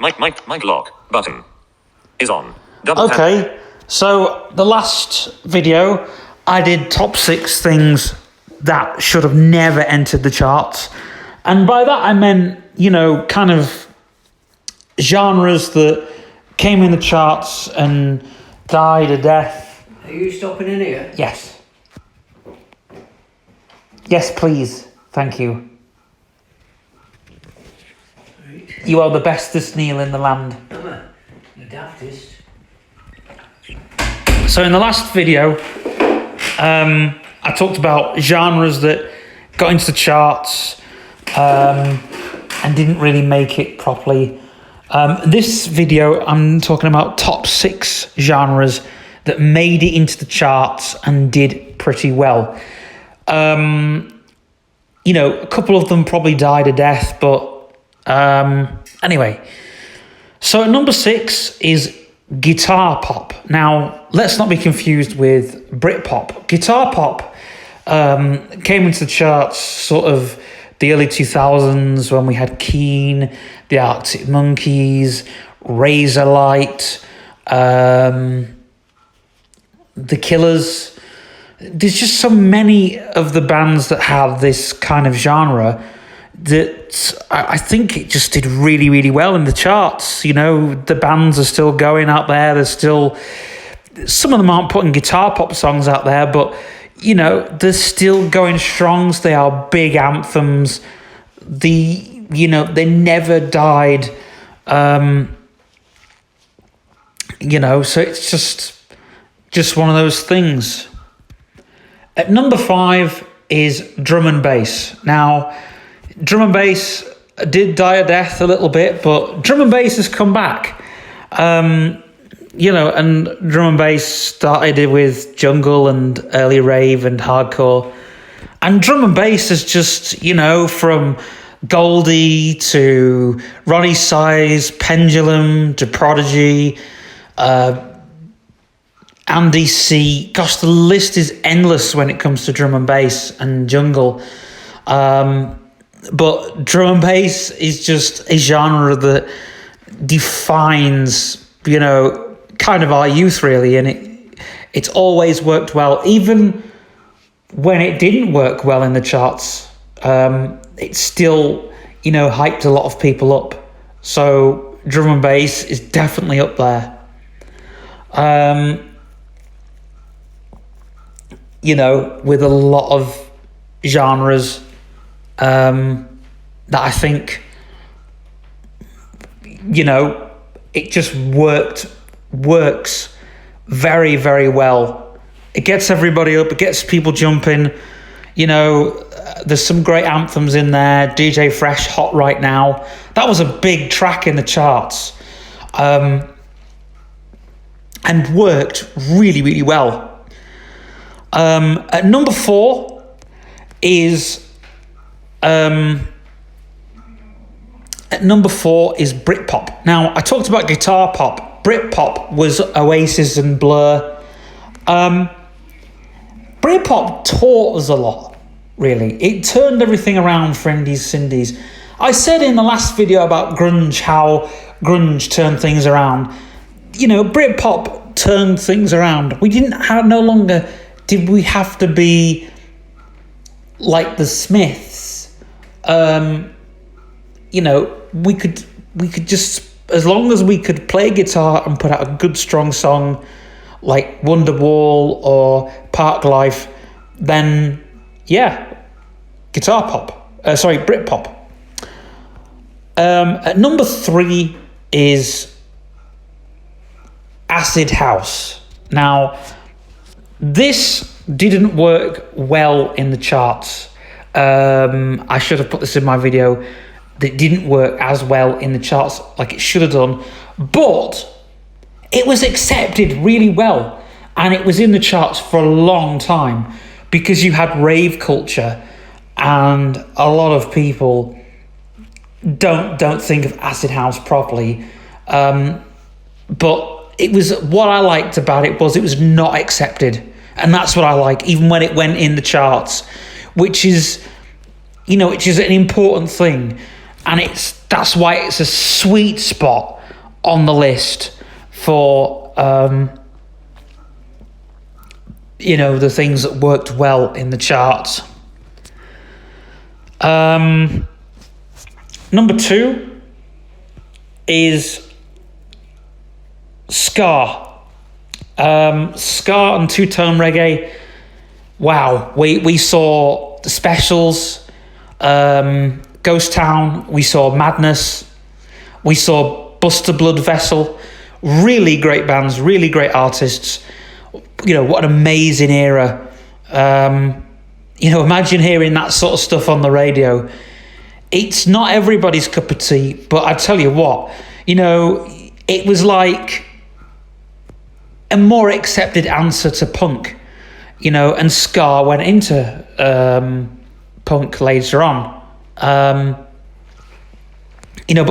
Mic lock button is on. Okay, so the last video, I did top 6 things that should have never entered the charts. And by that I meant, kind of genres that came in the charts and died a death. Are you stopping in here? Yes. Yes, please. Thank you. Right. You are the bestest Neil in the land. The daftest. So in the last video, I talked about genres that got into the charts and didn't really make it properly. This video, I'm talking about top 6 genres that made it into the charts and did pretty well. A couple of them probably died a death, but anyway. So at number 6 is guitar pop. Now, let's not be confused with Britpop. Guitar pop came into the charts sort of the early 2000s when we had Keane, the Arctic Monkeys, Razorlight, The Killers. There's just so many of the bands that have this kind of genre that I think it just did really, really well in the charts. The bands are still going out there. There's still... Some of them aren't putting guitar pop songs out there, but, they're still going strong. They are big anthems. They never died. So it's just one of those things. At number 5 is drum and bass. Now, drum and bass did die a death a little bit, but drum and bass has come back. And drum and bass started with jungle and early rave and hardcore. And drum and bass is just, from Goldie to Ronnie Size, Pendulum to Prodigy, Andy C. Gosh, the list is endless when it comes to drum and bass and jungle. But drum and bass is just a genre that defines, kind of our youth, really. And it's always worked well. Even when it didn't work well in the charts, it still, hyped a lot of people up. So drum and bass is definitely up there. With a lot of genres that I think, it just works very, very well. It gets everybody up, it gets people jumping. There's some great anthems in there. DJ Fresh, Hot Right Now. That was a big track in the charts. And worked really, really well. At number 4 is Britpop. Now, I talked about guitar pop. Britpop was Oasis and Blur. Britpop taught us a lot, really. It turned everything around for Indies Cindies. I said in the last video about grunge, how grunge turned things around. Britpop turned things around. No longer did we have to be like the Smiths. We could just, as long as we could play guitar and put out a good strong song like Wonderwall or Parklife, then Britpop. At number 3 is acid house. Now, this didn't work well in the charts. I should have put this in my video. That didn't work as well in the charts like it should have done, but it was accepted really well, and it was in the charts for a long time because you had rave culture, and a lot of people don't think of acid house properly. But it was, what I liked about it was not accepted, and that's what I like, even when it went in the charts, which is an important thing. And That's why it's a sweet spot on the list for, the things that worked well in the charts. Number 2 is ska. Ska and two-tone reggae. Wow, we saw the Specials, Ghost Town, we saw Madness, we saw Buster Blood Vessel. Really great bands, really great artists. What an amazing era. Imagine hearing that sort of stuff on the radio. It's not everybody's cup of tea, but I tell you what, it was like a more accepted answer to punk, and ska went into punk later on. But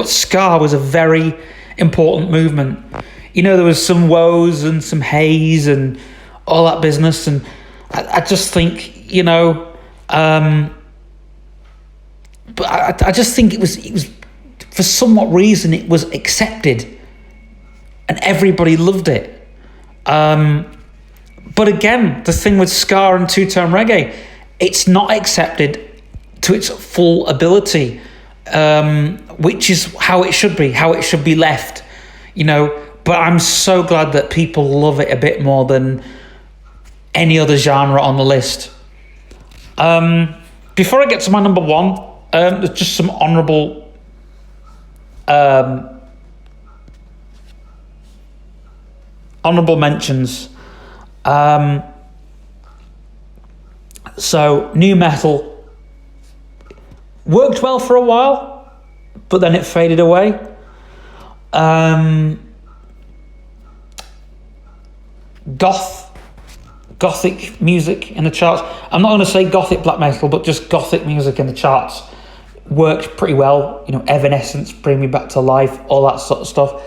ska was a very important movement. There was some woes and some haze and all that business, and I just think, but I just think it was for somewhat reason it was accepted, and everybody loved it. But again, the thing with ska and two-tone reggae, it's not accepted to its full ability, which is how it should be left, But I'm so glad that people love it a bit more than any other genre on the list. Before I get to my number 1, there's just some honourable mentions. So nu metal worked well for a while, but then it faded away. Gothic music in the charts. I'm not going to say gothic black metal, but just gothic music in the charts worked pretty well. Evanescence, Bring Me Back to Life, all that sort of stuff.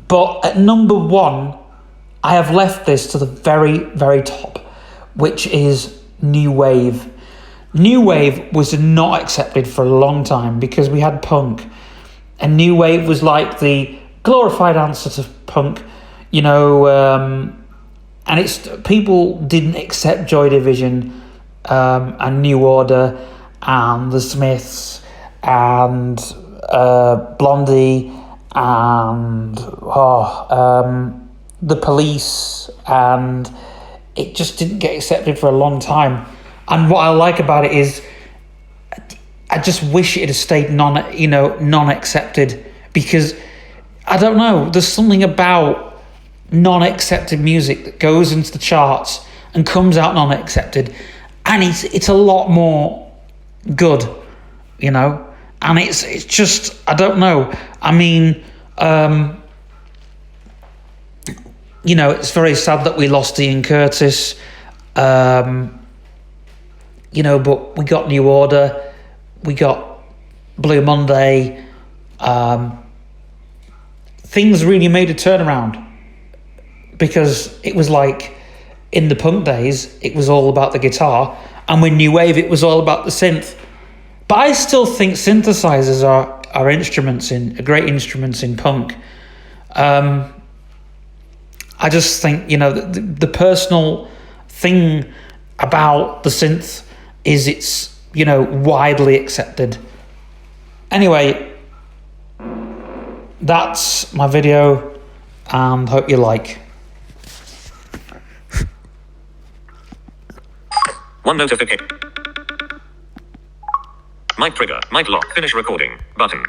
But at number 1, I have left this to the very, very top, which is new wave. New wave was not accepted for a long time because we had punk, and new wave was like the glorified answer to punk, and it's people didn't accept Joy Division and New Order and the Smiths and Blondie and the Police, and it just didn't get accepted for a long time. And what I like about it is I just wish it had stayed non-accepted, because I don't know, there's something about non-accepted music that goes into the charts and comes out non-accepted, and it's a lot more good, and it's just, I don't know. I mean, it's very sad that we lost Ian Curtis, but we got New Order, we got Blue Monday. Things really made a turnaround, because it was like in the punk days, it was all about the guitar, and with new wave, it was all about the synth. But I still think synthesizers are great instruments in punk. I just think, the personal thing about the synth is it's, widely accepted. Anyway, that's my video, and hope you like. One notification. Mic trigger. Mic lock. Finish recording. Button.